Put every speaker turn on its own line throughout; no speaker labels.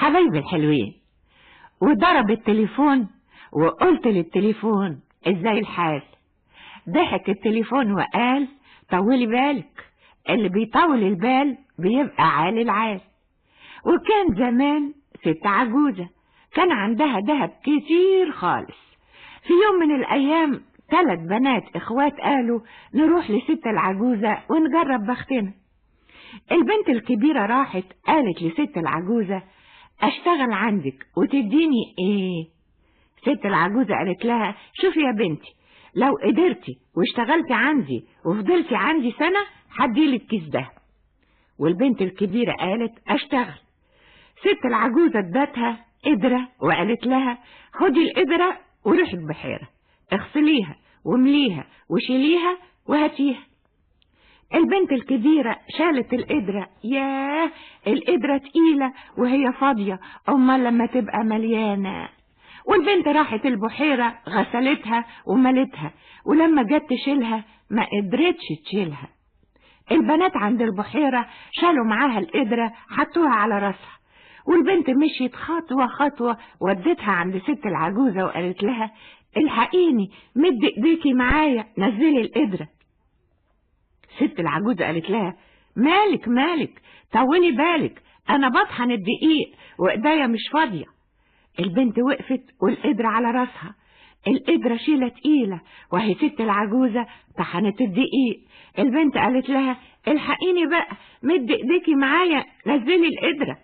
حبايبي الحلوين، وضرب التليفون وقلت للتليفون ازاي الحال. ضحك التليفون وقال طولي بالك، اللي بيطول البال بيبقى عالي العال. وكان زمان ست عجوزة كان عندها دهب كتير خالص. في يوم من الأيام 3 بنات اخوات قالوا نروح لست العجوزة ونجرب بختنا. البنت الكبيرة راحت قالت لست العجوزة اشتغل عندك وتديني ايه؟ ست العجوزة قالت لها شوفي يا بنتي، لو قدرتي واشتغلتي عندي وفضلتي عندي سنة هديلك كيس دهب. والبنت الكبيرة قالت اشتغل. ست العجوزة ادتها قدرة وقالت لها خدي القدرة وروحي البحيرة، اغسليها ومليها وشيليها وهاتيها. البنت الكبيرة شالت القدرة، ياه القدرة تقيلة وهي فاضية، امال لما تبقى مليانة. والبنت راحت البحيرة غسلتها وملتها، ولما جت تشيلها ما قدرتش تشيلها. البنات عند البحيرة شالوا معاها القدرة حطوها على راسها، والبنت مشيت خطوة خطوة ودتها عند ست العجوزة وقالت لها الحقيني مد ايديكي معايا نزلي القدرة. ست العجوزة قالت لها مالك طولي بالك، انا بطحن الدقيق وايديا مش فاضية. البنت وقفت والقدرة على راسها، القدرة شيلة تقيلة وهي ست العجوزة طحنت الدقيق. البنت قالت لها الحقيني بقى مد ايديكي معايا نزلي القدرة.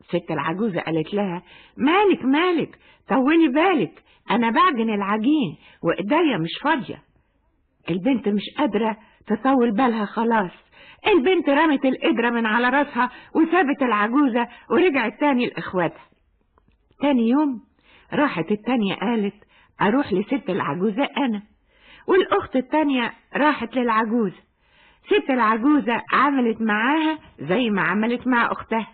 ست العجوزة قالت لها مالك طولي بالك، انا بعجن العجين وايديا مش فاضية. البنت مش قادرة تطول بالها خلاص، البنت رمت القدرة من على راسها وسابت العجوزة ورجعت تاني لاخواتها. تاني يوم راحت التانية قالت اروح لست العجوزة انا، والاخت التانية راحت للعجوزة. ست العجوزة عملت معاها زي ما عملت مع اختها،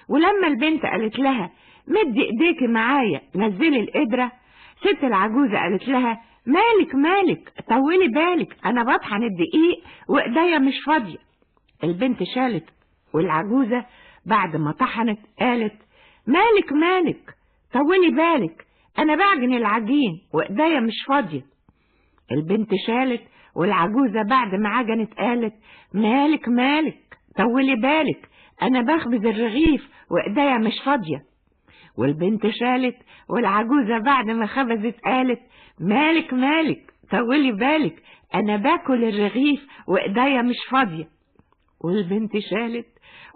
ولما البنت قالت لها مد ايديكي معايا نزلي القدرة، ست العجوزة قالت لها مالك طولي بالك، انا بطحن الدقيق وايديا مش فاضية. البنت شالت، والعجوزة بعد ما طحنت قالت مالك طولي بالك، انا بعجن العجين وايديا مش فاضية. البنت شالت، والعجوزة بعد ما عجنت قالت مالك طولي بالك، انا بخبز الرغيف وايديا مش فاضية. والبنت شالت، والعجوزة بعد ما خبزت قالت مالك طولي بالك، انا باكل الرغيف وايديا مش فاضية. والبنت شالت،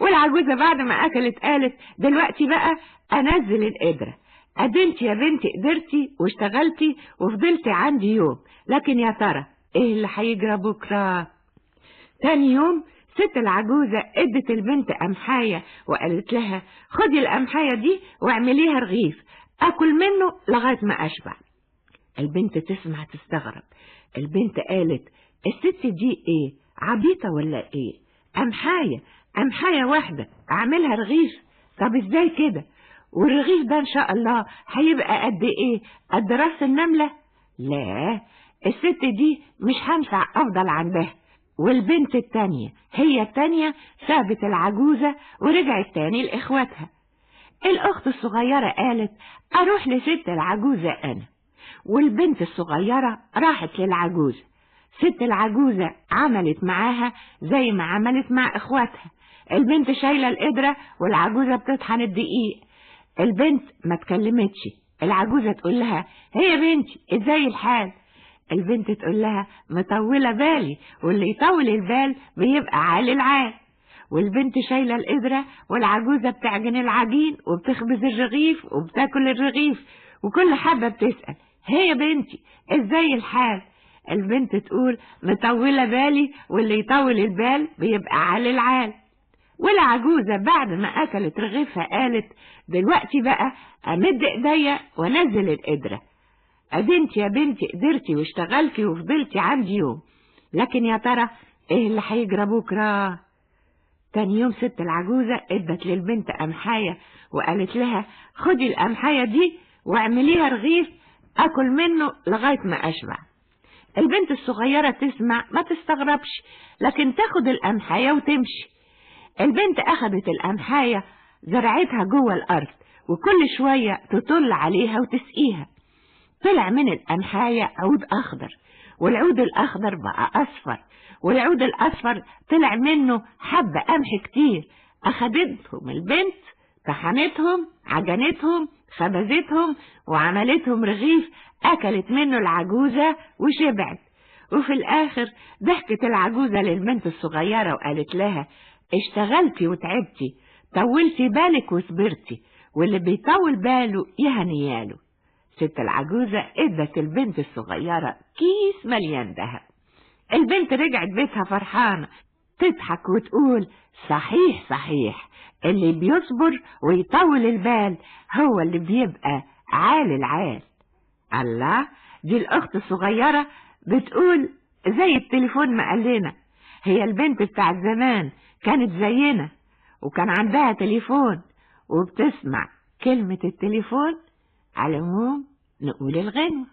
والعجوزة بعد ما اكلت قالت دلوقتي بقى انزل القدرة. ادنتي يا بنتي قدرتي واشتغلتي وفضلتي عندي يوم، لكن يا ترى ايه اللي هيجرى بكرة؟ تاني يوم ست العجوزة ادت البنت قمحاية وقالت لها خدي القمحاية دي واعمليها رغيف اكل منه لغاية ما اشبع. البنت تسمع تستغرب، البنت قالت الست دي ايه عبيطة ولا ايه؟ قمحاية واحدة اعملها رغيف؟ طب ازاي كده؟ والرغيف ده ان شاء الله هيبقى قد ايه؟ قد راس النملة؟ لا، الست دي مش هنفع افضل عندها. والبنت التانية هي التانية سابت العجوزة ورجعت تاني لاخواتها. الاخت الصغيرة قالت اروح لست العجوزة انا، والبنت الصغيرة راحت للعجوزة. ست العجوزة عملت معاها زي ما عملت مع اخواتها، البنت شايلة القدرة والعجوزة بتطحن الدقيق. البنت ما تكلمتش، العجوزة تقول لها هي بنتي ازاي الحال؟ البنت تقول لها مطولة بالي، واللي يطول البال بيبقى عالي العال. والبنت شايلة القدرة والعجوزة بتعجن العجين وبتخبز الرغيف وبتاكل الرغيف، وكل حبة بتسأل هي بنتي ازاي الحال؟ البنت تقول مطولة بالي، واللي يطول البال بيبقى عالي العال. والعجوزة بعد ما اكلت رغيفها قالت دلوقتي بقى امد ايديا وانزل القدرة. ادنتي يا بنتي قدرتي واشتغلتي وفضلتي عندي يوم، لكن يا ترى ايه اللي هيجرى بكرة؟ تاني يوم ست العجوزة ادت للبنت قمحاية وقالت لها خدي القمحاية دي واعمليها رغيف اكل منه لغاية ما اشبع. البنت الصغيرة تسمع ما تستغربش، لكن تاخد القمحاية وتمشي. البنت اخدت القمحاية زرعتها جوه الارض وكل شوية تطل عليها وتسقيها. طلع من القمحاية عود أخضر، والعود الأخضر بقى أصفر، والعود الأصفر طلع منه حب قمح كتير. أخدتهم البنت، طحنتهم، عجنتهم، خبزتهم، وعملتهم رغيف أكلت منه العجوزة وشبعت. وفي الآخر ضحكت العجوزة للبنت الصغيرة وقالت لها: اشتغلتي وتعبتي، طولتي بالك وصبرتي، واللي بيطول باله يهنياله. ست العجوزة ادت البنت الصغيرة كيس مليان دهب. البنت رجعت بيتها فرحانة، تضحك وتقول: صحيح صحيح، اللي بيصبر ويطول البال هو اللي بيبقى عال العال. الله، دي الأخت الصغيرة بتقول زي التليفون ما قال لنا. هي البنت بتاع زمان كانت زينا، وكان عندها تليفون وبتسمع كلمة التليفون. على العموم نقول الغنوة.